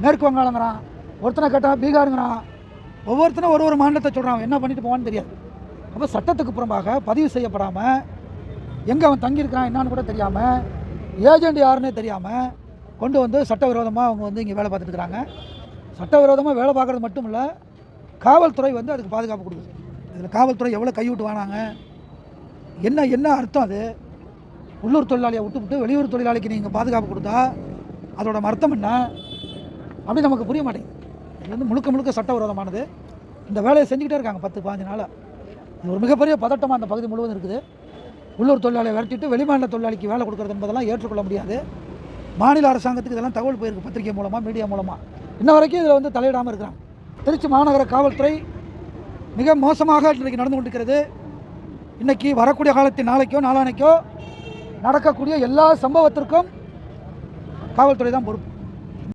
மேற்கு வங்காளங்கிறான், ஒருத்தனை கேட்டால் பீகாருங்கிறான், ஒவ்வொருத்தனும் ஒரு மாநிலத்தை சொல்கிறான், என்ன பண்ணிட்டு போவான்னு தெரியாது. அப்போ சட்டத்துக்கு புறம்பாக பதிவு செய்யப்படாமல் எங்கே அவன் தங்கியிருக்கிறான் என்னான்னு கூட தெரியாமல், ஏஜெண்ட் யாருன்னே தெரியாமல் கொண்டு வந்து சட்டவிரோதமாக அவங்க வந்து இங்கே வேலை பார்த்துட்டு இருக்கிறாங்க. சட்டவிரோதமாக வேலை பார்க்குறது மட்டும் இல்லை, காவல்துறை வந்து அதுக்கு பாதுகாப்பு கொடுக்குது. இதில் காவல்துறை எவ்வளோ கைவிட்டு வாங்கினாங்க, என்ன என்ன அர்த்தம்? அது உள்ளூர் தொழிலாளியை விட்டுவிட்டு வெளியூர் தொழிலாளிக்கு நீங்கள் பாதுகாப்பு கொடுத்தா அதோட அர்த்தம் என்ன அப்படி நமக்கு புரிய மாட்டேங்குது. இது வந்து முழுக்க முழுக்க சட்டவிரோதமானது. இந்த வேலையை செஞ்சுக்கிட்டே இருக்காங்க 10-15 நாளாக. இது ஒரு மிகப்பெரிய பதட்டமாக அந்த பகுதி முழுவதும் இருக்குது. உள்ளூர் தொழிலாளியை விரட்டிட்டு வெளிமாநில தொழிலாளிக்கு வேலை கொடுக்குறது என்பதெல்லாம் ஏற்றுக்கொள்ள முடியாது. மாநில அரசாங்கத்துக்கு இதெல்லாம் தகவல் போயிருக்கு, பத்திரிகை மூலமாக, மீடியா மூலமாக. இன்ன வரைக்கும் இதில் வந்து தலையிடாமல் இருக்கிறாங்க. திருச்சி மாநகர காவல்துறை மிக மோசமாக இன்றைக்கு நடந்து கொண்டிருக்கிறது. இன்றைக்கி வரக்கூடிய காலத்தில் நாளைக்கோ நாளானைக்கோ நடக்கக்கூடிய எல்லா சம்பவத்திற்கும் காவல்துறை தான் பொறுப்பு.